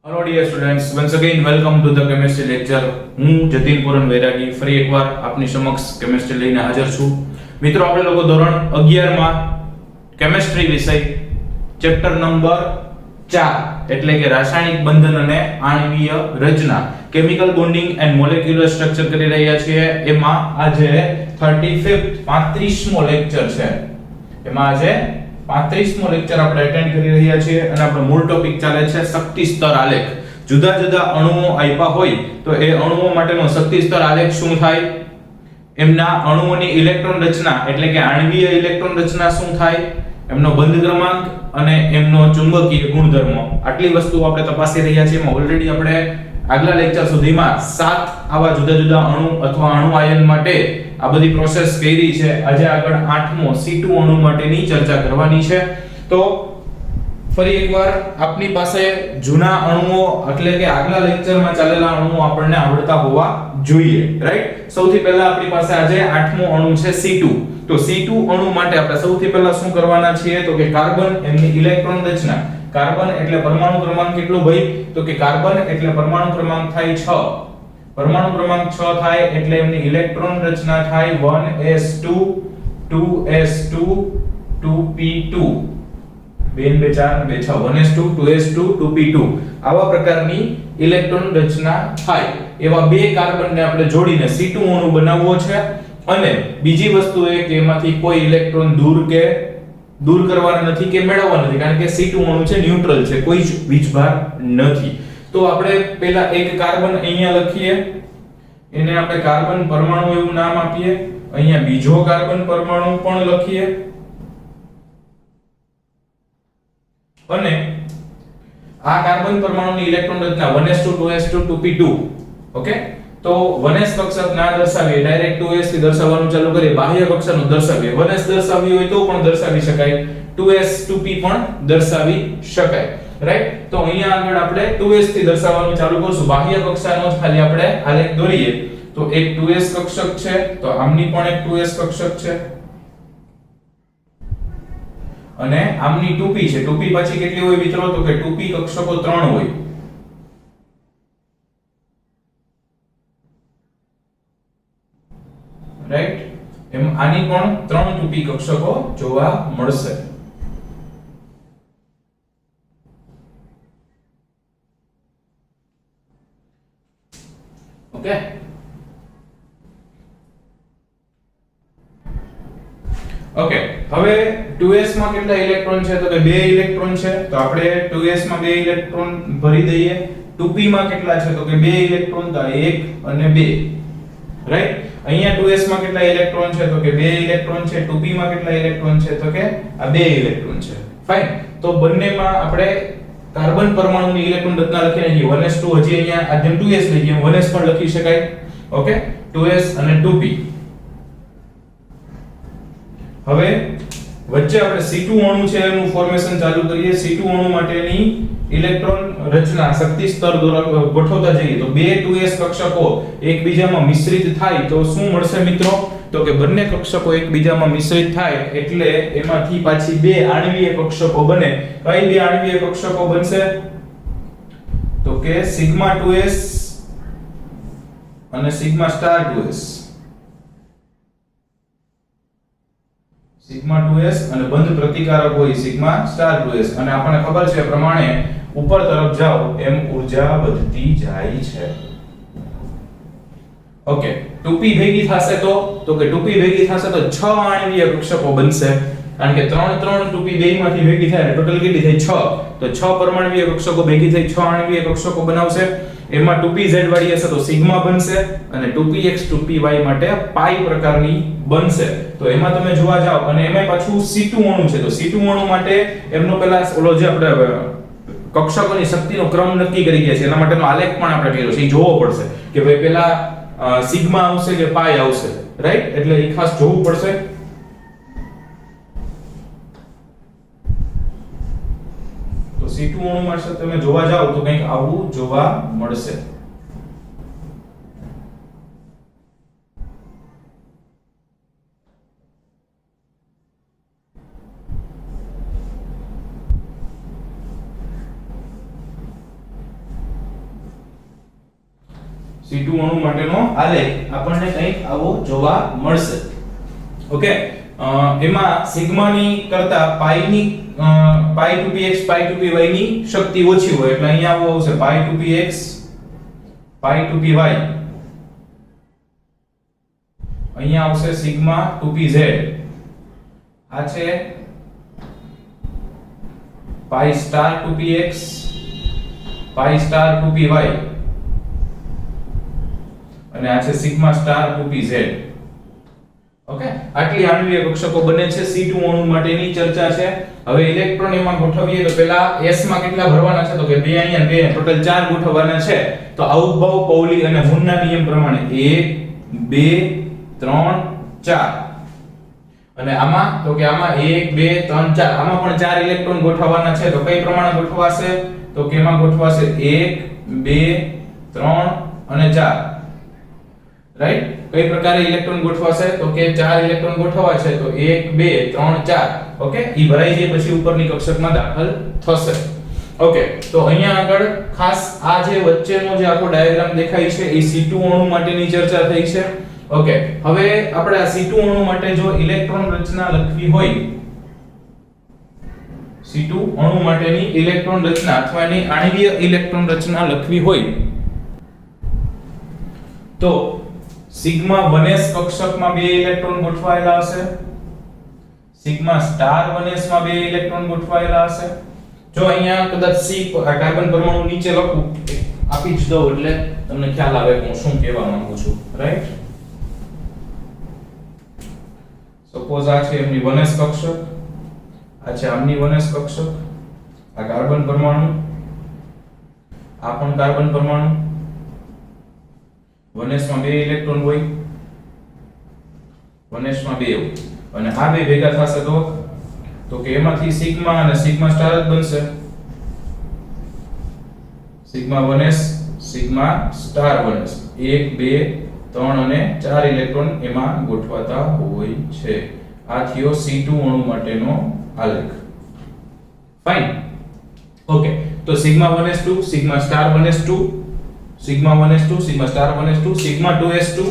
Hello dear students, once again welcome to the chemistry lecture. હું જતીન પૂરન વૈરાગી ફરી એકવાર આપની સમક્ષ કેમિસ્ટ્રી લઈને હાજર છું. મિત્રો આપણે લોકો ધોરણ 11 માં કેમિસ્ટ્રી વિષય ચેપ્ટર નંબર 4 એટલે કે રાસાયણિક બંધન અને આણ્વીય રચના chemical bonding and molecular structure કરી રહ્યા છીએ. એમાં આજે 35મો લેક્ચર છે. એમાં આજે 35મો લેક્ચર આપણે અટેન્ડ કરી રહ્યા છીએ અને આપણો મૂળ ટોપિક ચાલે છે શક્તિ સ્તર આલેખ. જુદા જુદા અણુઓ આપ્યા હોય તો એ અણુઓ માટેનો શક્તિ સ્તર આલેખ શું થાય, એમના અણુઓની ઇલેક્ટ્રોન રચના એટલે કે આણ્વીય ઇલેક્ટ્રોન રચના શું થાય, એમનો બંધ ક્રમાંક અને એમનો ચુંબકીય ગુણધર્મો, આટલી વસ્તુઓ આપણે તપાસી રહ્યા છીએ. એમાં ઓલરેડી આપણે આગલા લેક્ચર સુધીમાં 7 આવા જુદા જુદા અણુ અથવા અણુ આયન માટે આ બધી પ્રોસેસ કરી છે. આજે આગળ 8મો C2 અણુ માટેની ચર્ચા કરવાની છે. તો ફરી એકવાર આપની પાસે જૂના અણુઓ એટલે કે આગલા લેક્ચરમાં ચાલેલા અણુઓ આપણને આવડતા હોવા જોઈએ, રાઈટ? સૌથી પહેલા આપણી પાસે આજે 8મો અણુ છે C2. તો C2 અણુ માટે આપણે સૌથી પહેલા શું કરવાના છીએ તો કે કાર્બન એમની ઇલેક્ટ્રોન રચના. કાર્બન એટલે પરમાણુ ક્રમાંક કેટલો ભાઈ તો કે કાર્બન એટલે પરમાણુ ક્રમાંક થાય 6. પરમાણુ ક્રમાંક 6 થાય એટલે એમની ઇલેક્ટ્રોન રચના થાય 1s2 2s2 2p2 2 2 4 2 6 1s2 2s2 2p2 આવા પ્રકારની ઇલેક્ટ્રોન રચના થાય. એવા બે કાર્બનને આપણે જોડીને C2 અણુ બનાવવો છે. અને બીજી વસ્તુ એ કે એમાંથી કોઈ ઇલેક્ટ્રોન દૂર કરવાના નથી કે મેળવવા નથી, કારણ કે C2 અણુ છે ન્યુટ્રલ છે, કોઈ જ વીજભાર નથી. તો આપણે પહેલા એક કાર્બન અહીંયા લખીએ, એને આપણે કાર્બન પરમાણુ એવું નામ આપીએ. અહીંયા બીજો કાર્બન પરમાણુ પણ લખીએ અને આ કાર્બન પરમાણુની ઇલેક્ટ્રોન રચના 1s2 2s2 2p2. ઓકે, તો 1s કક્ષક ના દર્શાવીએ, ડાયરેક્ટ 2s થી દર્શાવવાનું ચાલુ કરીએ. બાહ્ય કક્ષકનું દર્શાવીએ, 1s દર્શાવ્યું હોય તો પણ દર્શાવી શકાય, 2s 2p પણ દર્શાવી શકાય, રાઈટ? તો અહીંયા આગળ આપણે 2s થી દર્શાવવાનું ચાલુ કરશું. બાહ્ય કક્ષાનો જ ખાલી આપણે આલેખ દોરીએ. તો એક 2s કક્ષક છે, તો આમની પણ એક 2s કક્ષક છે અને આમની 2p છે. 2p પછી કેટલી હોય મિત્રો તો કે 2p કક્ષકો 3 હોય, રાઈટ? એમ આની પણ 3 2p કક્ષકો જોવા મળશે. Okay, okay. હવે 2s માં કેટલા ઇલેક્ટ્રોન છે તો કે 2 ઇલેક્ટ્રોન છે. તો આપણે 2s માં 2 ઇલેક્ટ્રોન ભરી દઈએ. 2p માં કેટલા છે તો કે 2 ઇલેક્ટ્રોન, તો 1 અને 2, રાઈટ? અહીંયા 2s માં કેટલા ઇલેક્ટ્રોન છે તો કે 2 ઇલેક્ટ્રોન છે. 2p માં કેટલા ઇલેક્ટ્રોન છે તો કે આ 2 ઇલેક્ટ્રોન છે. ફાઇન. તો બંનેમાં આપણે કાર્બન પરમાણુની ઇલેક્ટ્રોન રચના લખી નાખીએ. 1s2 હજી અહીંયા આ જેમ 2s લખીએ 1s પણ લખી શકાય. ઓકે, 2s અને 2p. હવે વચ્ચે આપણે C2 અણુ છે એનું ફોર્મેશન ચાલુ કરીએ. C2 અણુ માટેની ઇલેક્ટ્રોન રચના શક્તિ સ્તર દ્વારા ગોઠવતા જઈએ તો બે 2s કક્ષકો એકબીજામાં મિશ્રિત થાય તો શું મળશે મિત્રો તો કે બંને કક્ષકો એકબીજામાં મિશ્રિત થાય એટલે એમાંથી પાછી બે આણ્વીય કક્ષકો બને. કઈ બે આણ્વીય કક્ષકો બનશે તો કે સિગ્મા 2s અને sigma star 2s. Sigma 2s અને બંધ પ્રતિકારક હોય સિગ્મા સ્ટાર 2s. અને આપણને ખબર છે પ્રમાણે ઉપર તરફ જાઓ એમ ઊર્જા વધતી જાય છે. ઓકે, 2p ભેગી થશે તો કે 2p ભેગી થશે તો 6 આણ્વીય કક્ષકો બનશે, કારણ કે 3 3 2p બેયમાંથી ભેગી થાય ટોટલ કેટલી થઈ 6. તો 6 પરમાણ્વીય કક્ષકો ભેગી થઈ 6 આણ્વીય કક્ષકો બનાવશે. એમાં 2pz વાળી હશે તો સિગ્મા બનશે અને 2px 2py માટે પાઈ પ્રકારની બનશે. તો એમાં તમે જોવા જાઓ અને એમાં પાછું C2 અણુ છે. તો C2 અણુ માટે એમનો પહેલા ઓલો જે આપણે કક્ષકોની શક્તિનો ક્રમ નક્કી કરી ગયા છે એના માટેનો આલેખ પણ આપણે કર્યો છે. એ જોવો પડશે કે ભાઈ પહેલા સિગ્મા આવશે કે પાઈ આવશે, રાઈટ? એટલે એ ખાસ જોવું પડશે. તો C2 અણુ માટે તમે જોવા જાઓ તો કંઈક આવું જોવા મળશે. C2 અણુ માટેનો આલેખ આપણને કંઈક આવો જોવા મળશે. ઓકે, એમાં સિગ્માની કરતા પાઈની પાઈ 2px પાઈ 2py ની શક્તિ ઓછી હોય એટલે અહીંયા આવો આવશે પાઈ 2px પાઈ 2py, અહીંયા આવશે સિગ્મા 2pz, આ છે પાઈ સ્ટાર 2px પાઈ સ્ટાર 2py અને આ છે સિગ્મા સ્ટાર 2pz. ઓકે, આટલી આણ્વિય કક્ષકો બને છે. C2 અણુ માટેની ચર્ચા છે. હવે ઇલેક્ટ્રોન એમાં ગોઠવીએ તો પહેલા s માં કેટલા ભરવાના છે તો કે 2 અહીંયા 2 ટોટલ 4 ગોઠવવાના છે. તો આઉટબાઉ પૌલી અને હુનના નિયમ પ્રમાણે 1 2 3 4 અને આમાં તો કે આમાં 1 2 3 4 આમાં પણ 4 ઇલેક્ટ્રોન ગોઠવવાના છે. તો કઈ પ્રમાણે ગોઠવાશે તો કે એમાં ગોઠવાશે 1 2 3 અને 4. રાઈટ, કઈ પ્રકારે ઇલેક્ટ્રોન ગોઠવાશે તો કે 4 ઇલેક્ટ્રોન ગોઠવવા છે તો 1 2 3 4. ઓકે, ઈ ભરાઈ જાય પછી ઉપરની કક્ષકમાં દાખલ થશે. ઓકે, તો અહીંયા આગળ ખાસ આ જે વચ્ચેનો જે આખો ડાયાગ્રામ દેખાય છે એ C2 અણુ માટેની ચર્ચા થઈ છે. ઓકે, હવે આપણે આ C2 અણુ માટે જો ઇલેક્ટ્રોન રચના લખવી હોય, C2 અણુ માટેની ઇલેક્ટ્રોન રચના અથવા એની આણ્વિય ઇલેક્ટ્રોન રચના લખવી હોય તો સિગ્મા 1s કક્ષકમાં 2 ઇલેક્ટ્રોન ગોઠવાયેલા હશે, સિગ્મા સ્ટાર 1s માં 2 ઇલેક્ટ્રોન ગોઠવાયેલા હશે. જો અહીંયા કદાચ C કાર્બન પરમાણુ નીચે લખું આપી જ દઉં એટલે તમને ખ્યાલ આવે કે હું શું કહેવા માંગુ છું. રાઈટ, સપોઝ આ છે એમની 1s કક્ષક, આ છે આમની 1s કક્ષક, આ કાર્બન પરમાણુ, આ પણ કાર્બન પરમાણુ, 1s માં 2 ઇલેક્ટ્રોન હોય, 1s માં 2 અને આ બે ભેગા થશે તો કે એમાંથી સિગ્મા અને સિગ્મા સ્ટાર જ બનશે. Sigma 1s sigma star 1s 1 2 3 અને 4 ઇલેક્ટ્રોન એમાં ગોઠવાતા હોય છે. આ થયો C2 અણુ માટેનો આલેખ. ફાઇન. ઓકે, તો sigma 1s2 sigma star 1s2 sigma 1s2 sigma star 1s2 sigma 2s2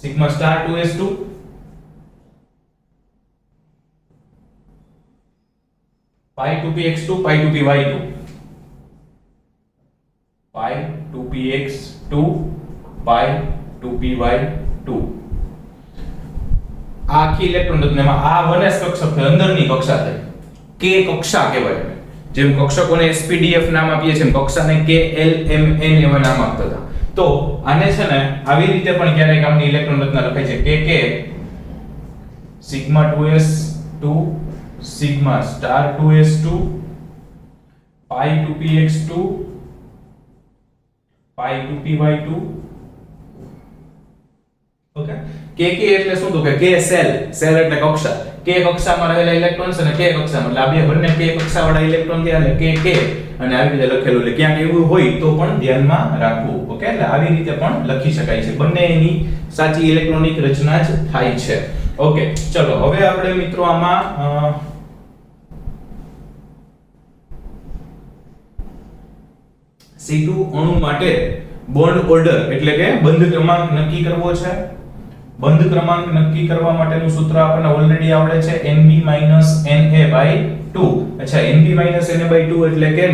sigma star 2s2 pi 2px2 pi 2py2 pi 2px2 pi 2py2 આખી ઇલેક્ટ્રોન રચનામાં આ 1s કક્ષક અંદરની કક્ષા થાય, k કક્ષા કહેવાય. જેમ કક્ષકોને SPDF નામ આપીએ છીએ કક્ષાને KLMN એવા નામ આપતા હતા. તો આને છે ને આવી રીતે પણ ક્યારેક આમની ઇલેક્ટ્રોન રચના લખાય છે KK sigma 2s2 sigma star 2s2 pi 2px2 pi 2py2. Okay, KK એટલે શું તો કે K સેલ એટલે કક્ષા, k કક્ષામાં રહેલા ઇલેક્ટ્રોન્સ અને k કક્ષામાં એટલે આ બે બંને k કક્ષાવાળા ઇલેક્ટ્રોન થયા એટલે k અને આવી રીતે લખેલું એટલે ક્યાંક એવું હોય તો પણ ધ્યાનમાં રાખવું. ઓકે, એટલે આવી રીતે પણ લખી શકાય છે. બંને એની સાચી ઇલેક્ટ્રોનિક રચના જ થાય છે. ઓકે, ચલો હવે આપણે મિત્રો આમાં C2 અણુ માટે બોન્ડ ઓર્ડર એટલે કે બંધ ક્રમાંક નક્કી કરવો છે. બંધ ક્રમાંક નક્કી કરવા માટેનું સૂત્ર આપણને ઓલરેડી આવડે છે Nb - Na/2. અચ્છા, Nb - Na/2 એટલે કે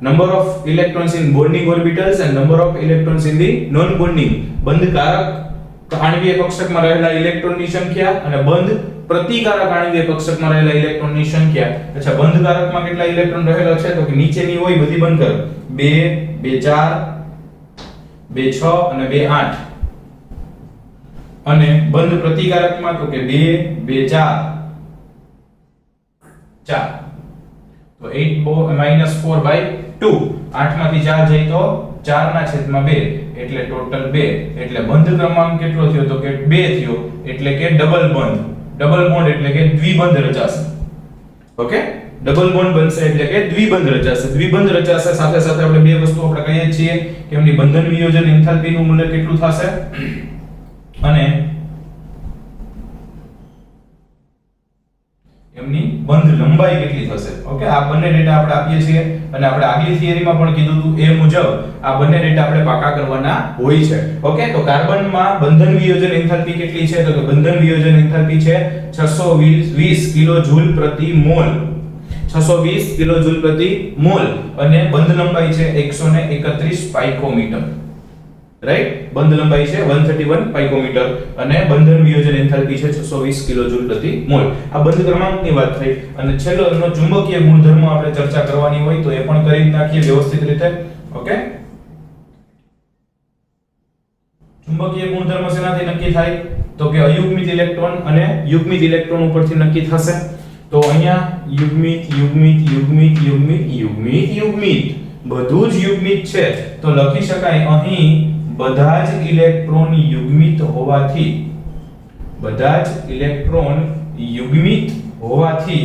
number of electrons in bonding orbitals and number of electrons in the non bonding બંધકારક આણ્વિય કક્ષકમાં રહેલા ઇલેક્ટ્રોનની સંખ્યા અને બંધ પ્રતિકારક આણ્વિય કક્ષકમાં રહેલા ઇલેક્ટ્રોનની સંખ્યા. અચ્છા, બંધકારકમાં કેટલા ઇલેક્ટ્રોન રહેલા છે તો કે નીચેની હોય બધી બંધ કરો 2 2 4 2 6 અને 2 8 અને બંધ પ્રતિકારકમાં તો કે 2 2 4 4 તો 8 - 4/2 8 માંથી 4 જાય તો 4/2 એટલે ટોટલ 2 એટલે બંધ ક્રમાંક કેટલો થયો તો કે 2 થયો એટલે કે ડબલ બોન્ડ એટલે કે દ્વિબંધ રચાશે. ઓકે, ડબલ બોન્ડ બનશે એટલે કે દ્વિબંધ રચાશે. દ્વિબંધ રચાશે સાથે સાથે આપણે બે વસ્તુ આપણે કહીએ છીએ કે એમની બંધન વિયોજન એન્થાલ્પી નું મૂલ્ય કેટલું થશે અને એમની બંધ લંબાઈ કેટલી થશે. ઓકે, આ બંને ડેટા આપણે આપીએ છીએ અને આપણે આગલી થિયરીમાં પણ કીધું હતું એ મુજબ આ બંને ડેટા આપણે પાકા કરવાના હોય છે. ઓકે, તો કાર્બનમાં બંધન વિયોજન એન્થાલ્પી કેટલી છે? તો કે બંધન વિયોજન એન્થાલ્પી છે 620 કિલોજૂલ પ્રતિ મોલ. 620 કિલોજૂલ પ્રતિ મોલ અને બંધ લંબાઈ છે 131 પાઇકોમીટર. રાઈટ, બંધ લંબાઈ છે 131 પાઇકોમીટર અને બંધન વિયોજન એન્થાલ્પી છે 620 કિલોજૂલ પ્રતિ મોલ. આ બંધ ક્રમાંકની વાત થઈ અને છેલ્લો એનો ચુંબકીય ગુણધર્મો આપણે ચર્ચા કરવાની હોય તો એ પણ કરી નાખીએ વ્યવસ્થિત રીતે. ઓકે, ચુંબકીય ગુણધર્મ શેનાથી નક્કી થાય? તો કે અયુગ્મિત ઇલેક્ટ્રોન અને યુગ્મિત ઇલેક્ટ્રોન ઉપરથી નક્કી થશે. તો અહીંયા યુગ્મિત યુગ્મિત યુગ્મિત યુગ્મિત યુગ્મિત યુગ્મિત બધું જ યુગ્મિત છે તો લખી શકાય અહીં બધા જ ઇલેક્ટ્રોન યુગ્મિત હોવાથી, બધા જ ઇલેક્ટ્રોન યુગ્મિત હોવાથી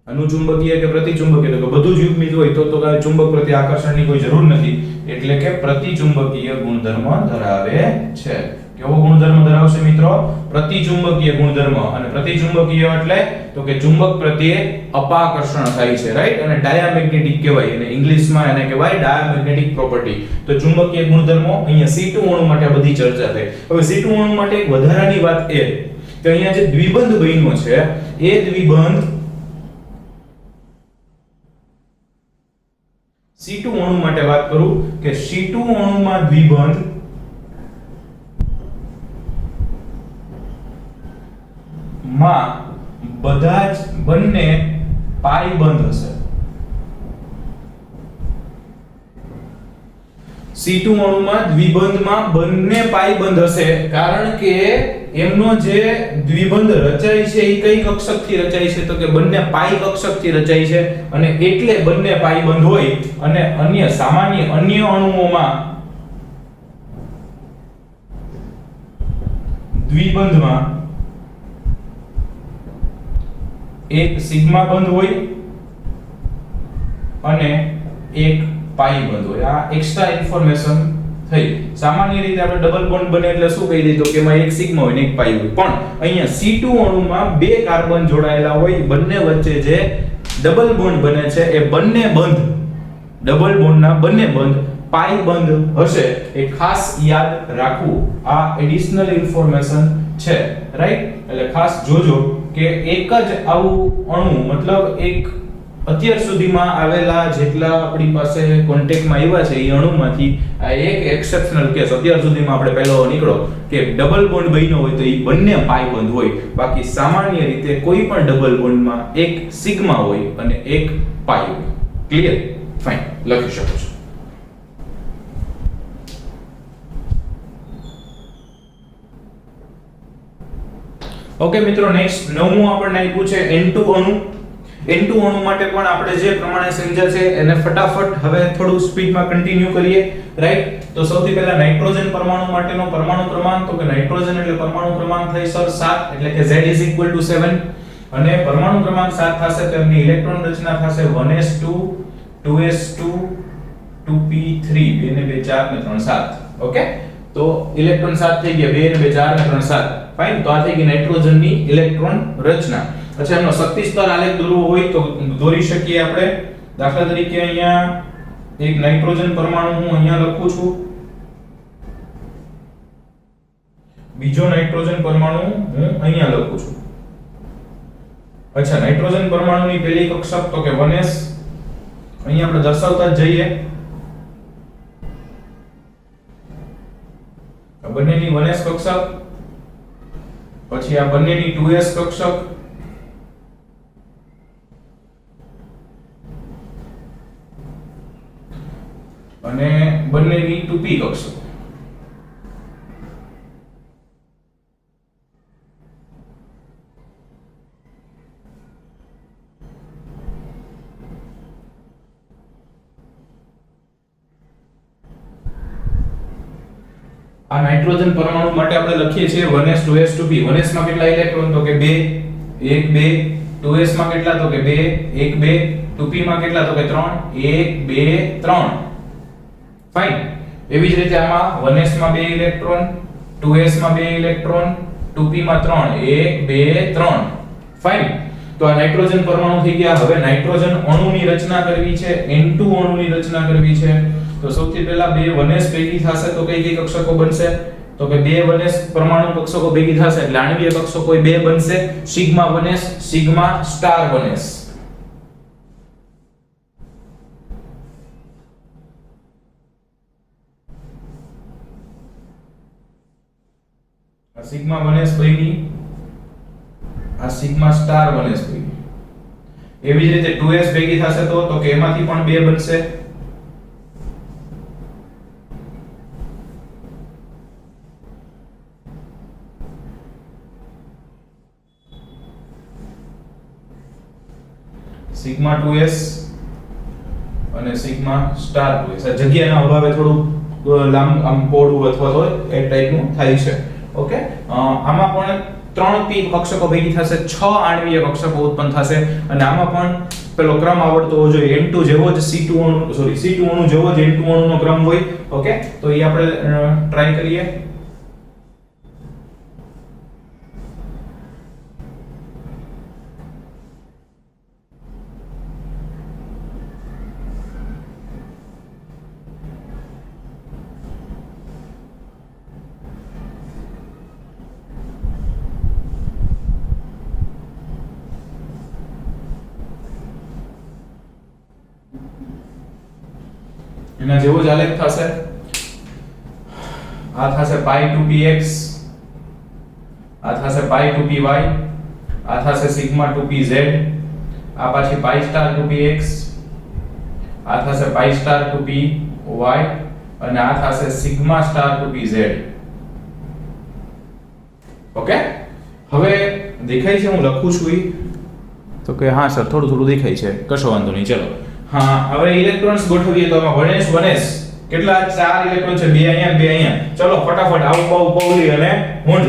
અનુચુંબકીય કે પ્રતિચુંબકીય, તો બધું જ યુગ્મિત હોય તો ચુંબક પ્રત્યે આકર્ષણની કોઈ જરૂર નથી, એટલે કે પ્રતિચુંબકીય ગુણધર્મ ધરાવે છે. કેવો ગુણધર્મ ધરાવશે મિત્રો? પ્રતિચુંબકીય ગુણધર્મ. અને પ્રતિચુંબકીય એટલે તો કે ચુંબક પ્રત્યે અપાકર્ષણ થાય છે. રાઈટ, અને ડાયામેગ્નેટિક કહેવાય, અને ઇંગ્લિશમાં એને કહેવાય ડાયામેગ્નેટિક પ્રોપર્ટી. તો ચુંબકીય ગુણધર્મો અહીંયા C2 અણુ માટે બધી ચર્ચા થઈ. હવે C2 અણુ માટે એક વધારાની વાત એ કે અહીંયા જે દ્વિબંધ બન્યો છે એ દ્વિબંધ C2 અણુ માટે વાત કરું કે C2 અણુમાં દ્વિબંધ માં બધા જ બંને પાઈ બંધ હશે. C2 અણુમાં દ્વિબંધમાં બંને પાઈ બંધ હશે કારણ કે એમનો જે દ્વિબંધ રચાય છે એ કઈ કક્ષકથી રચાય છે? તો કે બંને પાઈ કક્ષકથી રચાય છે અને એટલે બંને પાઈ બંધ હોય. અને અન્ય સામાન્ય અન્ય અણુઓમાં દ્વિબંધમાં એક સિગ્મા બંધ હોય અને એક પાઈ બંધ હોય. આ એક્સ્ટ્રા ઇન્ફોર્મેશન થઈ. સામાન્ય રીતે આપણે ડબલ બોન્ડ બને એટલે શું કહી દીધું કે એમાં એક સિગ્મા હોય ને એક પાઈ હોય, પણ અહીંયા C2 અણુમાં બે કાર્બન જોડાયેલા હોય, બંને વચ્ચે જે ડબલ બોન્ડ બને છે એ બંને બંધ, ડબલ બોન્ડના બંને બંધ પાઈ બંધ હશે. એ ખાસ યાદ રાખવું, આ એડિશનલ ઇન્ફોર્મેશન છે. રાઈટ, એટલે ખાસ જોજો કે એક જ આવું અણુ, મતલબ એક અત્યાર સુધીમાં આવેલા જેટલા આપણી પાસે કોન્ટેક્ટમાં આવ્યા છે એ અણુમાંથી આ એક એક્સેપ્શનલ કેસ અત્યાર સુધીમાં આપણે પહેલો નીકળો કે ડબલ બોન્ડ બન્યો હોય તો એ બંને પાઈ બંધ હોય. બાકી સામાન્ય રીતે કોઈ પણ ડબલ બોન્ડમાં એક સિગ્મા હોય અને એક પાઈ હોય. ક્લિયર? ફાઇન, લખી શકો છો. ઓકે મિત્રો, નેક્સ્ટ નવમું આપણને આપ્યું છે N2 અણુ. N2 અણુ માટે પણ આપણે જે પ્રમાણે સમજ્યા છે એને ફટાફટ હવે થોડું સ્પીડમાં કન્ટિન્યુ કરીએ. રાઈટ, તો સૌથી પહેલા નાઇટ્રોજન પરમાણુ માટેનો પરમાણુ ક્રમાંક, તો કે નાઇટ્રોજન એટલે પરમાણુ ક્રમાંક થઈ સર 7, એટલે કે Z = 7 અને પરમાણુ ક્રમાંક 7 થશે તો એમની ઇલેક્ટ્રોન રચના થશે 1s2 2s2 2p3 2 ને 2 4 ને 3 7. ઓકે, તો ઇલેક્ટ્રોન 7 થઈ ગયા, 2 ને 2 4 ને 3 7. ફાઇન, તો આ થઈ ગઈ નાઇટ્રોજનની ઇલેક્ટ્રોન રચના. અચ્છા, એનો શક્તિ સ્તર આલેખ દોરવો હોય તો દોરી શકીએ આપણે. દાખલા તરીકે અહીંયા એક નાઇટ્રોજન પરમાણુ હું અહીંયા લખું છું, બીજો નાઇટ્રોજન પરમાણુ હું અહીંયા લખું છું. અચ્છા, નાઇટ્રોજન પરમાણુની પહેલી કક્ષક તો કે 1s અહીંયા આપણે દર્શાવતા જ જઈએ. આ બંનેની 1s કક્ષક, પછી આ બંનેની 2s કક્ષક, અને બંનેની 2p કક્ષક. આ નાઇટ્રોજન પરમાણુ માટે આપણે લખીએ છીએ 1s 2s 2p. 1s માં કેટલા ઇલેક્ટ્રોન? તો કે 2 1 2. 2s માં કેટલા? તો કે 2 1 2. 2p માં કેટલા? તો કે 3 1 2 3. ફાઇન, એવી જ રીતે આમાં 1s માં 2 ઇલેક્ટ્રોન, 2s માં 2 ઇલેક્ટ્રોન, 2p માં 3 1 2 3 ફાઇન તો આ નાઇટ્રોજન પરમાણુ થઈ ગયા હવે નાઇટ્રોજન અણુની રચના કરવી છે N2 અણુની રચના કરવી છે તો સૌથી પહેલા બે 1s ભેગી થશે તો કઈ કઈ કક્ષકો બનશે તો કે બે 1s પરમાણુ કક્ષકો ભેગી થશે એટલે આણ્વીય કક્ષકો બે બનશે sigma 1s sigma star 1s આ સિગ્મા 1s બની આ સિગ્મા સ્ટાર 1s બની એવી જ રીતે 2s ભેગી થશે તો કે એમાંથી પણ બે બનશે સિગ્મા 2s અને સિગ્મા સ્ટાર 2s આ જગ્યાના અભાવે થોડું લાંબ આમ પહોળું અથવા તો એ ટાઈપનું થાય છે ઓકે આમાં પણ 3p કક્ષકો ભેગી થશે 6 આણ્વીય કક્ષકો ઉત્પન્ન થશે અને આમાં પણ પેલો ક્રમ આવડતો હોવો જોઈએ N2 જેવો જ C2 અણુ C2 અણુ જેવો જ N2 અણુનો ક્રમ હોય ઓકે તો એ આપણે ટ્રાય કરીએ એના જેવો જ આલેખ થશે આ થશે pi 2px આ થશે pi 2py આ થશે sigma 2pz આ પાછી pi star 2px આ થશે pi star 2py અને આ થશે sigma star 2pz ઓકે હવે દેખાય છે હું લખું છું તો કે હા સર થોડું દેખાય છે કશો વાંધો નહીં ચલો હા હવે ઇલેક્ટ્રોન્સ ગોઠવીએ તો આમાં 1s કેટલા ચાર ઇલેક્ટ્રોન છે બે અહીંયા બે અહીંયા ચલો ફટાફટ આવું પાઉ પૌલી અને હુંડ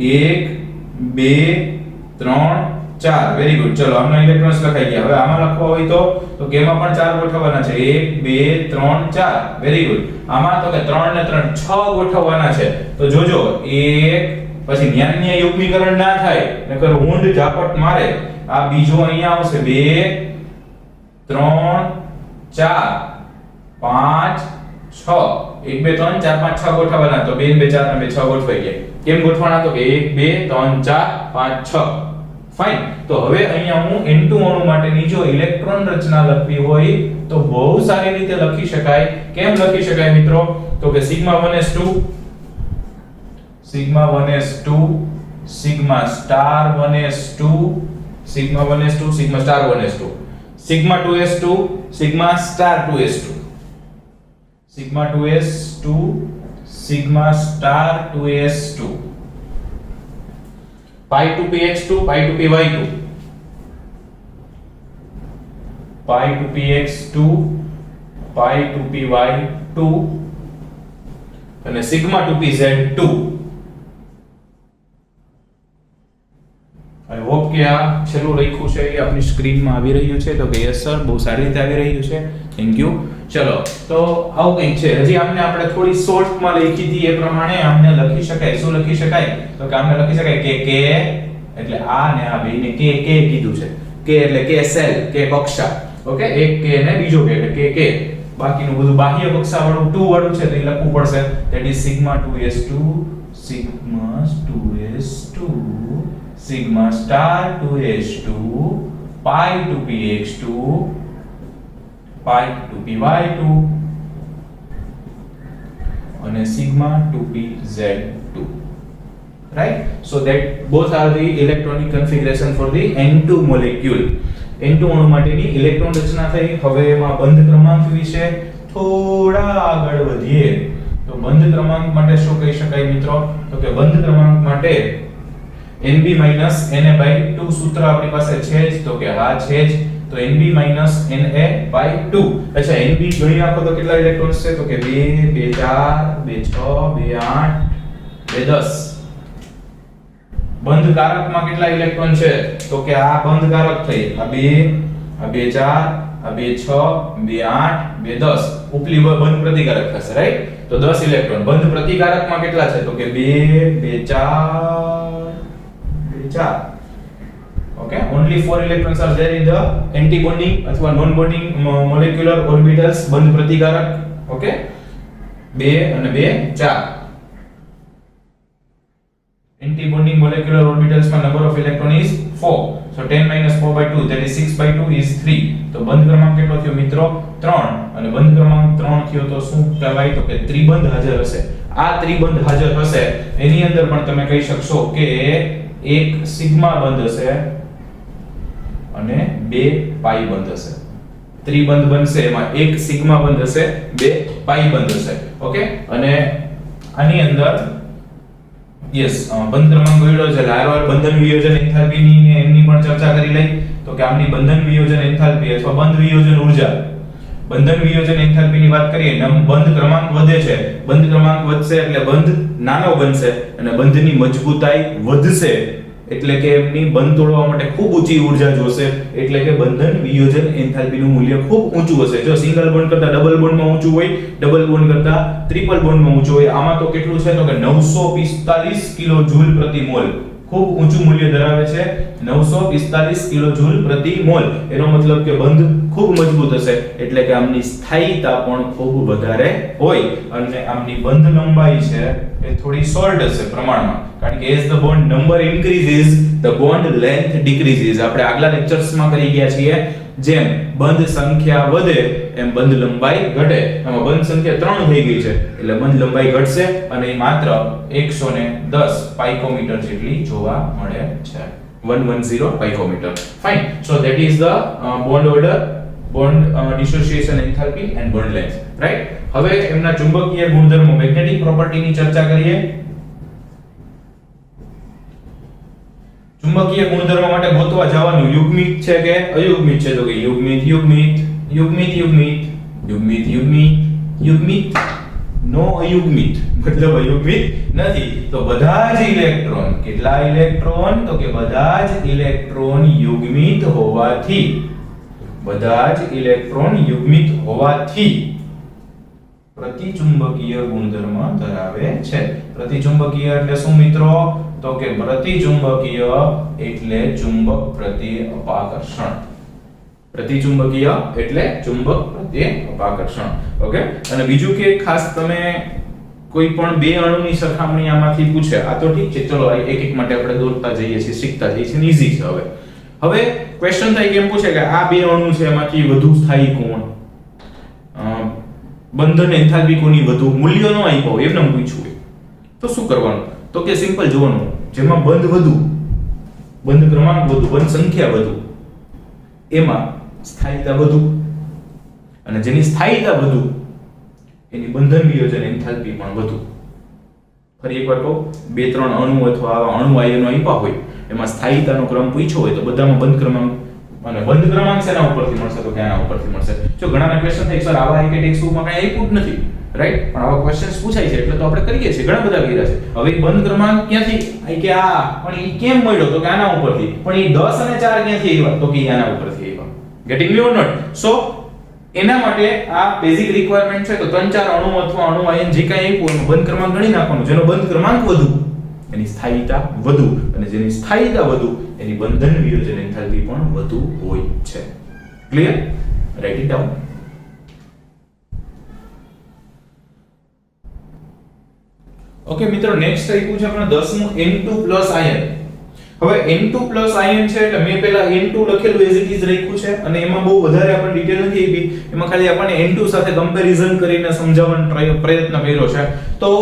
1 2 3 4 વેરી ગુડ ચલો આમના ઇલેક્ટ્રોન્સ લખાઈ ગયા હવે આમાં લખવા હોય તો કે એમાં પણ ચાર ગોઠવવાના છે 1 2 3 4 વેરી ગુડ આમાં તો કે 3 ને 3 6 ગોઠવવાના છે તો જોજો 1 પછી ન્યાન્ય યુગ્મીકરણ ના થાય નકર હુંડ ઝાપટ મારે આ બીજો અહીંયા આવશે 2 3 4 5 6 1 2 3 4 5 6 ગોઠવવાના તો 2 2 4 અને 6 ગોઠવાઈ ગયા કેમ ગોઠવાના તો કે 1 2 3 4 5 6 ફાઇન તો હવે અહીંયા હું N2 અણુ માટેની જો ઇલેક્ટ્રોન રચના લખવી હોય તો બહુ સારી રીતે લખી શકાય કેમ લખી શકાય મિત્રો તો કે sigma 1s2 sigma 1s2 sigma star 1s2 sigma 1s2 sigma star 1s2 sigma 2s2 sigma star 2s2 sigma 2s2 sigma star 2s2 pi 2px2 pi 2py2 pi 2px2 pi 2py2 અને sigma 2pz2 આઈ હોપ કે આ છેલ્લું લખ્યું છે એ આપની સ્ક્રીનમાં આવી રહ્યું છે તો કે યસ સર બહુ સારી રીતે આવી રહ્યું છે થેન્ક યુ ચલો તો આવું કંઈક છે હજી આપણે થોડી શોર્ટમાં લખી હતી એ પ્રમાણે આમને લખી શકાય શું લખી શકાય તો કે આમને લખી શકાય કે એટલે આ ને આ બેને કે કીધું છે કે એટલે કે સેલ કે કક્ષા ઓકે એક કે ને બીજો કે એટલે કે બાકીનું બધું બાહ્ય કક્ષા વાળું 2 વાળું છે તો એ લખવું પડશે that is sigma 2s2 sigma 2s2 sigma star 2s2 pi 2px2 pi 2py2 અને sigma 2pz2 right so that both are the electronic configuration for the N2 molecule N2 અણુ માટેની ઇલેક્ટ્રોન રચના થઈ હવે એમાં બંધ ક્રમાંક વિશે થોડા આગળ વધીએ તો બંધ ક્રમાંક માટે શું કહી શકાય મિત્રો તો કે બંધ ક્રમાંક માટે Nb Na/2 સૂત્ર આપણી પાસે છે જ તો કે હા છે જ તો Nb Na/2 અચ્છા Nb ગણી નાખો તો કેટલા ઇલેક્ટ્રોન્સ છે તો કે 2 2 4 2 6 2 8 2 10 બંધ કારકમાં કેટલા ઇલેક્ટ્રોન છે તો કે આ બંધ કારક થઈ આ 2 આ 2 4 આ 2 6 2 8 2 10 ઉપલી બંધ પ્રતિકારક થશે રાઈટ તો તો 10 ઇલેક્ટ્રોન. બંધ પ્રતિકારકમાં કેટલા છે? તો કે 2 2 4 2 4. Okay, only 4 electrons are there in the anti-bonding અથવા non-bonding molecular orbitals. બંધ પ્રતિકારક. Okay, 2 અને 2 4. Anti-bonding molecular orbitals માં number of electron is 4. So 10 minus 4 by 2, that is 6 by 2 is 3. તો બંધ ક્રમાંક કેટલો થયો મિત્રો? 3. અને બંધ ક્રમાંક 3 થયો તો શું કહેવાય? તો કે ત્રિબંધ હાજર હશે. આ ત્રિબંધ હાજર હશે એની અંદર પણ તમે કહી શકશો કે એક સિગ્મા બંધ હશે અને બે પાઈ બંધ હશે. ત્રિબંધ બનશે એમાં એક સિગ્મા બંધ હશે, બે પાઈ બંધ હશે. ઓકે, અને આની અંદર યસ બંધ ક્રમાંક જોડ્યો છે. લારવાર બંધન વિયોજન એન્થાલ્પી ની ને એમની પણ ચર્ચા કરી લઈ. તો કે આમની બંધન વિયોજન એન્થાલ્પી અથવા બંધ વિયોજન ઊર્જા, બંધન વિયોજન એન્થાલ્પી ની વાત કરીએ, બંધ ક્રમાંક વધે છે. બંધ ક્રમાંક વધશે એટલે બંધ નાનો બનશે અને બંધની મજબૂતાઈ વધશે, એટલે કે એમની બંધ તોડવા માટે ખૂબ ઊંચી ઊર્જા જોશે, એટલે કે બંધન વિયોજન એન્થાલ્પીનું મૂલ્ય ખૂબ ઊંચું હશે. જો સિંગલ બોન્ડ કરતા ડબલ બોન્ડમાં ઊંચું હોય, ડબલ બોન્ડ કરતા ટ્રિપલ બોન્ડમાં ઊંચું હોય. આમાં તો કેટલું છે? તો કે 945 કિલો જૂલ પ્રતિ મોલ. ખૂબ ઊંચું મૂલ્ય ધરાવે છે, 945 કિલો જૂલ પ્રતિ મોલ. એનો મતલબ કે બંધ ખૂબ મજબૂત હશે, એટલે કે આમની સ્થાયીતા પણ ખૂબ વધારે હોય અને આમની બંધ લંબાઈ છે એ થોડી શોર્ટ હશે પ્રમાણમાં, કારણ કે as the bond number increases the bond length decreases. આપણે આગલા લેક્ચર્સમાં કરી ગયા છીએ, જેમ બંધ સંખ્યા વધે એમ બંધ લંબાઈ ઘટે. આમાં બંધ સંખ્યા 3 થઈ ગઈ છે એટલે બંધ લંબાઈ ઘટશે અને એ માત્ર 110 પાઇકોમીટર જેટલી જોવા મળે છે. 110 picometre. Fine. So that is the bond order, bond dissociation enthalpy and bond length, right? હવે એમના ચુંબકીય ગુણધર્મો, મેગ્નેટિક પ્રોપર્ટીની ચર્ચા કરીએ. ચુંબકીય ગુણધર્મો માટે ગોતવા જવાનું યુગ્મિત છે કે અયુગ્મિત છે? તો કે યુગ્મિત યુગ્મિત યુગ્મિત યુગ્મિત યુગ્મિત યુગ્મિત યુગ્મિત, નો અયુગ્મિત, મતલબ અયુગ્મિત નથી. તો બધા જ ઇલેક્ટ્રોન, કેટલા ઇલેક્ટ્રોન? તો કે બધા જ ઇલેક્ટ્રોન યુગ્મિત હોવાથી, બધા જ ઇલેક્ટ્રોન યુગ્મિત હોવાથી પ્રતિચુંબકીય ગુણધર્મ ધરાવે છે. પ્રતિચુંબકીય એટલે શું મિત્રો? તો કે પ્રતિચુંબકીય એટલે ચુંબક પ્રત્યે અપાકર્ષણ. પ્રતિચુંબકીય એટલે ચુંબક પ્રત્યે અપાકર્ષણ. ઓકે, અને બીજું કે ખાસ તમે કોઈ પણ બે અણુની સરખામણી આમાંથી પૂછે, આ તો ઠીક છે, ચલો એક એક માટે આપણે દોરતા જઈએ છીએ, શીખતા જઈએ છીએ, ઈઝી છે. હવે ક્વેશ્ચન થાય કેમ પૂછે કે આ બે અણુ છે એમાંથી વધુ સ્થાયી કોણ? બંધન એન્થાલ્પી કોની વધુ? મૂલ્યો ન આપ્યો એમને પૂછવું હોય તો શું કરવાનું? તો કે સિમ્પલ જોવાનું, જેમાં બંધ વધુ, બંધ ક્રમાંક વધુ, બંધ સંખ્યા વધુ, એમાં સ્થાયીતા વધુ, અને જેની સ્થાયીતા વધુ એની બંધન વિયોજન એન્થાલ્પી પણ વધુ. ફરી એકવાર કહું, બે ત્રણ અણુ અથવા આવા અણુ આયનો આપ્યા હોય, એમાં સ્થાયીતાનો ક્રમ પૂછ્યો હોય તો બધામાં બંધ ક્રમાંક, અને બંધ ક્રમાંક શેના ઉપરથી મળશે? તો કે આના ઉપરથી મળશે. જો ઘણાના ક્વેશ્ચન થાય સર આવા કે ટેક્સ્ટ માં કઈ આપ્યું જ નથી, રાઈટ? પણ આવા ક્વેશ્ચન્સ પૂછાય છે એટલે તો આપણે કરીએ છીએ, ઘણા બધા કર્યા છે. હવે બંધ ક્રમાંક ક્યાંથી આઈ કે આ, પણ ઈ કેમ મળ્યો? તો કે આના ઉપરથી. પણ ઈ 10 અને 4 ક્યાંથી આવ્યા? તો કે આના ઉપરથી આવ્યા. Gating me or not? સો એના માટે આ બેઝિક રિક્વાયરમેન્ટ છે. તો 3-4 અણુ અથવા અણુ આયન જે કાંઈ આપ્યું એનો બંધ ક્રમાંક ગણી નાખવાનો. જેનો બંધ ક્રમાંક વધુ એની સ્થાયીતા વધુ, અને જેની સ્થાયીતા વધુ એની બંધન વિયોજન એન્થાલ્પી પણ વધુ હોય છે. Clear? Write it down. Okay મિત્રો, નેક્સ્ટ આપ્યું છે આપણે 10મું N2+ આયન. હવે N2+ આયન છે એટલે મેં પહેલા N2 લખેલું એઝ ઇટ ઇઝ રાખ્યું છે, અને એમાં બહુ વધારે આપણે ડિટેલ નથી આપી. એમાં ખાલી આપણને N2 સાથે કમ્પેરિઝન કરીને સમજાવવાનો પ્રયત્ન કર્યો છે. તો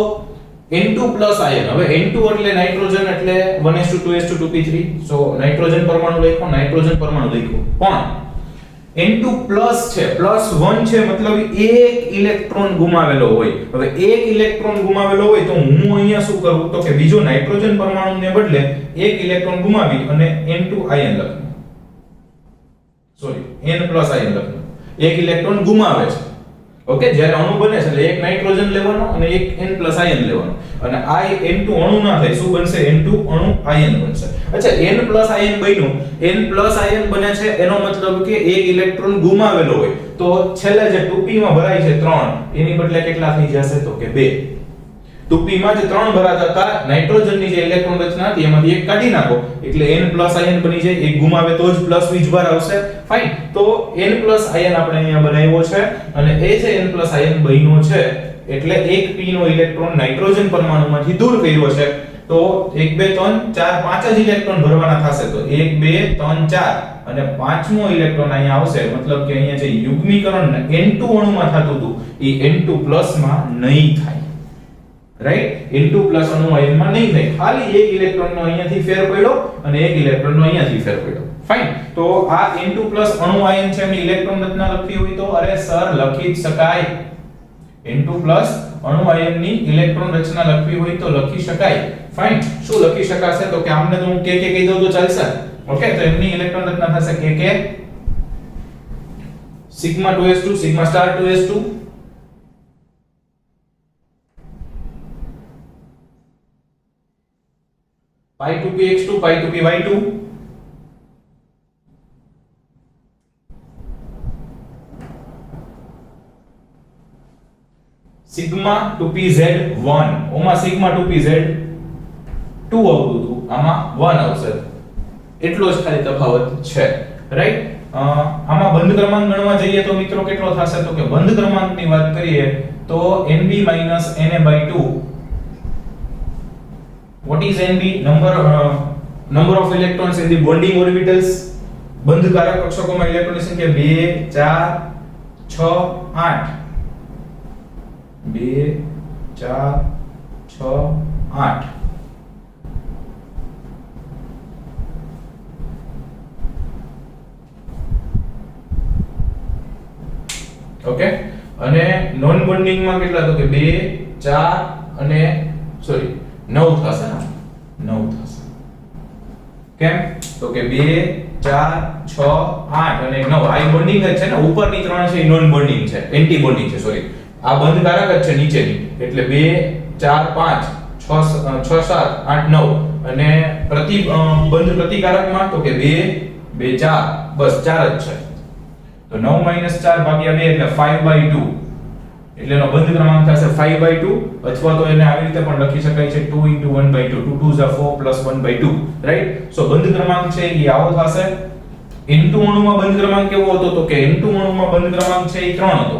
N2+ આયન, હવે N2 એટલે નાઇટ્રોજન, એટલે 1:2:2p3. સો નાઇટ્રોજન પરમાણુ લખ્યો, નાઇટ્રોજન પરમાણુ લખ્યો. પણ N2+ છે, +1 છે, મતલબ એક ઇલેક્ટ્રોન ગુમાવેલો હોય. હવે એક ઇલેક્ટ્રોન ગુમાવેલો હોય તો હું અહીંયા શું કરું? તો કે બીજો નાઇટ્રોજન પરમાણુને બદલે એક ઇલેક્ટ્રોન ગુમાવી અને N2 આયન લખું. સોરી, N+ આયન લખું. એક ઇલેક્ટ્રોન ગુમાવે છે ઓકે, જ્યારે અણુ બને છે એટલે એક નાઇટ્રોજન લેવાનો અને એક N+ આયન લેવાનો, અને આ N2 અણુ ના થાય, શું બનશે? N2 અણુ આયન બનશે. અચ્છા, N+ આયન બન્યું, N+ આયન બને છે એનો મતલબ કે એક ઇલેક્ટ્રોન ગુમાવેલો હોય તો છેલ્લે જે 2p માં ભરાય છે 3, એની બદલે કેટલા થઈ જશે? તો કે 2. 2p માં જે 3 ભરાતા હતા, નાઇટ્રોજનની જે ઇલેક્ટ્રોન રચના હતી એમાંથી એક કાઢી નાખો એટલે N+ આયન બની જાય. એક ગુમાવે તો જ પ્લસ વીજભાર આવશે. ફાઇન. તો N+ આયન આપણે અહીંયા બનાવ્યો છે, અને એ જે N+ આયન બન્યો છે એટલે એક p નો ઇલેક્ટ્રોન નાઇટ્રોજન પરમાણુમાંથી દૂર કર્યો છે. તો 1 2 3 4 5 જ ઇલેક્ટ્રોન ભરવાના થશે. તો 1 2 3 4 અને પાંચમો ઇલેક્ટ્રોન અહીંયા આવશે, મતલબ કે અહીંયા જે યુગ્મીકરણ N2 અણુમાં થતું હતું એ N2+ માં નહીં થાય. રાઈટ? N2+ અણુ આયનમાં નહીં થાય, ખાલી એક ઇલેક્ટ્રોનનો અહીંયાથી ફેર પડ્યો અને એક ઇલેક્ટ્રોનનો અહીંયાથી ફેર પડ્યો. ફાઇન. તો આ N2+ અણુ આયન છે એની ઇલેક્ટ્રોન રચના લખવી હોય તો અરે સર લખી જ શકાય. N2+ અણુ આયનની ઇલેક્ટ્રોન રચના લખવી હોય તો લખી શકાય. ફાઇન. શું લખી શકાશે? તો કે આમને તો હું કે કહી દઉં તો ચાલશે. ઓકે, તો એમની ઇલેક્ટ્રોન રચના થશે કે σ2s2 σ*2s2 π2px2 π2py2 σ2pz1. ઓમાં σ2pz2 આવતું હતું, આમાં 1 આવશે. એટલો જ ખાલી તફાવત છે. રાઈટ? આમાં બંધ ક્રમાંક ગણવા જઈએ તો મિત્રો કેટલો થશે? તો કે બંધ ક્રમાંકની વાત કરીએ તો Nb - Na/2. What is Nb? Number of electrons in the bonding orbitals. બંધકારક કક્ષકોમાં ઇલેક્ટ્રોનની સંખ્યા 2 4 6 8. 2 4 6 8. ઓકે, અને નોન બોન્ડિંગ માં કેટલા? તો કે 2 4 અને 9 થશે ને? 9 થશે. કેમ? તો કે 2 4 6 8 અને 9 આ બોન્ડિંગ જ છે ને. ઉપરની 3 છે એ નોન બોન્ડિંગ છે, એન્ટી બોન્ડિંગ છે. આ બંધકારક જ છે નીચેની. એટલે 2 4 5 6 7 8 9 અને બંધ પ્રતિકારકમાં તો કે 2 2 4 બસ 4 જ છે. તો 9 - 4 ભાગ્યા 2 એટલે 5/2. એટલે એનો બંધ ક્રમાંક થશે 5/2, અથવા તો એને આવી રીતે પણ લખી શકાય છે 2 * 1/2. 2 2s are 4 + 1/2. રાઈટ? સો બંધ ક્રમાંક છે એ આવો થશે. N2 અણુમાં બંધ ક્રમાંક કેવો હતો? તો કે N2 અણુમાં બંધ ક્રમાંક છે એ 3 હતો.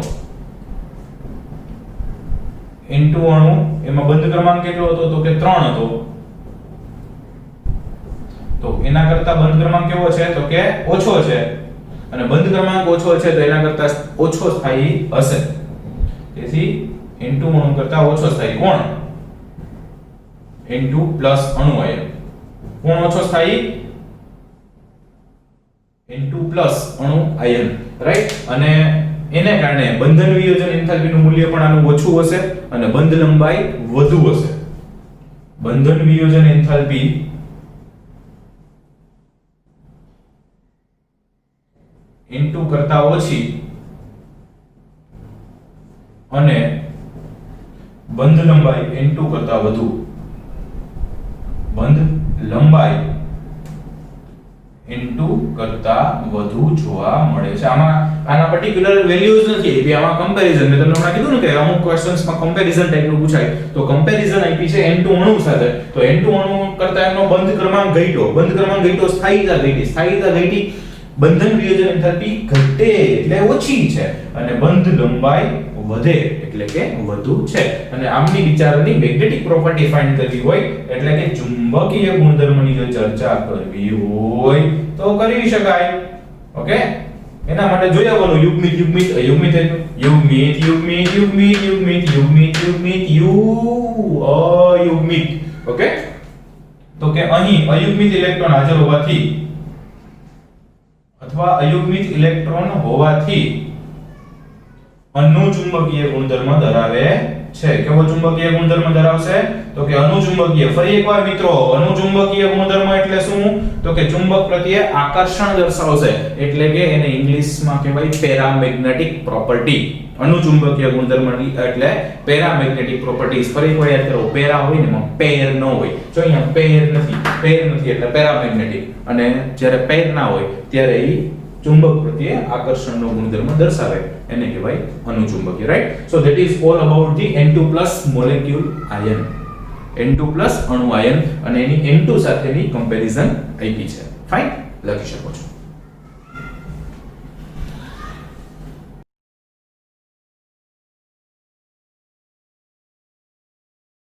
N2 અણુ એમાં બંધ ક્રમાંક કેટલો હતો? તો કે 3 હતો. તો એના કરતા બંધ ક્રમાંક કેવો છે? તો કે ઓછો છે. અને બંધ ક્રમાંક ઓછો છે તો એના કરતા ઓછો સ્થાયી હશે. તેથી N2 અણુ કરતા ઓછો સ્થાયી કોણ? N2+ અણુ આયન. કોણ ઓછો સ્થાયી? N2+ અણુ આયન. રાઈટ? અને એને કારણે બંધન વિયોજન એન્થાલ્પીનું મૂલ્ય પણ આનું ઓછું હશે અને બંધ લંબાઈ વધુ હશે. બંધન વિયોજન એન્થાલ્પી N2 કરતા ઓછી અને બંધ લંબાઈ N2 કરતા વધુ. બંધ લંબાઈ N2 કરતા વધુ જોવા મળે છે. આમાં આના પર્ટિક્યુલર વેલ્યુઝ નથી આપી, આમાં કમ્પેરીઝન. મેં તમને હમણાં કીધું ને કે અમુક ક્વેશ્ચન્સમાં કમ્પેરીઝન ટાઈપનું પૂછાય, તો કમ્પેરીઝન આપી છે N2 અણુ સાથે. તો N2 અણુ કરતા એનો બંધ ક્રમાંક ઘટ્યો. બંધ ક્રમાંક ઘટ્યો, સ્થાયીતા ઘટી. સ્થાયીતા ઘટી, બંધન વિયોજન એન્થાલ્પી ઘટે એટલે ઓછી છે, અને બંધ લંબાઈ વધે એટલે કે વધુ છે. અને આમની વિચારની મેગ્નેટિક પ્રોપર્ટી ફાઇન્ડ કરવી હોય એટલે કે ચુંબકીય ગુણધર્મની જો ચર્ચા કરવી હોય તો કરી શકાય. ઓકે, એના માટે જોઈ આવવાનું યુગ્મિત યુગ્મિત અયુગ્મિત યુગ્મિત યુગ્મિત યુગ્મિત યુગ્મિત યુગ્મિત યુગ્મિત અયુગ્મિત. ઓકે, તો કે અહીં અયુગ્મિત ઇલેક્ટ્રોન હાજર હોવાથી અથવા અયુગ્મિત ઇલેક્ટ્રોન હોવાથી અનુચુંબકીય ગુણધર્મ ધરાવે છે. કેવો ચુંબકીય ગુણધર્મ ધરાવશે? તો કે અનુચુંબકીય. ફરી એકવાર મિત્રો, અનુચુંબકીય ગુણધર્મ એટલે શું? તો કે ચુંબક પ્રત્યે આકર્ષણ દર્શાવશે, એટલે કે એને ઇંગ્લિશમાં કહેવાય પેરામેગ્નેટિક પ્રોપર્ટી. અનુચુંબકીય ગુણધર્મ એટલે પેરામેગ્નેટિક પ્રોપર્ટીઝ. ફરી એકવાર યાદ કરો, પેરા હોય ને એમાં પેર ન હોય. જો અહીંયા પેર નથી એટલે પેરામેગ્નેટિક, અને જ્યારે પેર ના હોય ત્યારે એ ચુંબક પ્રત્યે આકર્ષણનો ગુણધર્મ દર્શાવે, એને કહેવાય અનુચુંબકીય. Right? So that is all about the N2+ molecule ion. N2+ અણુ આયન અને એની N2 સાથેની કમ્પેરિઝન આપી છે. ફાઇન, લખી શકો છો.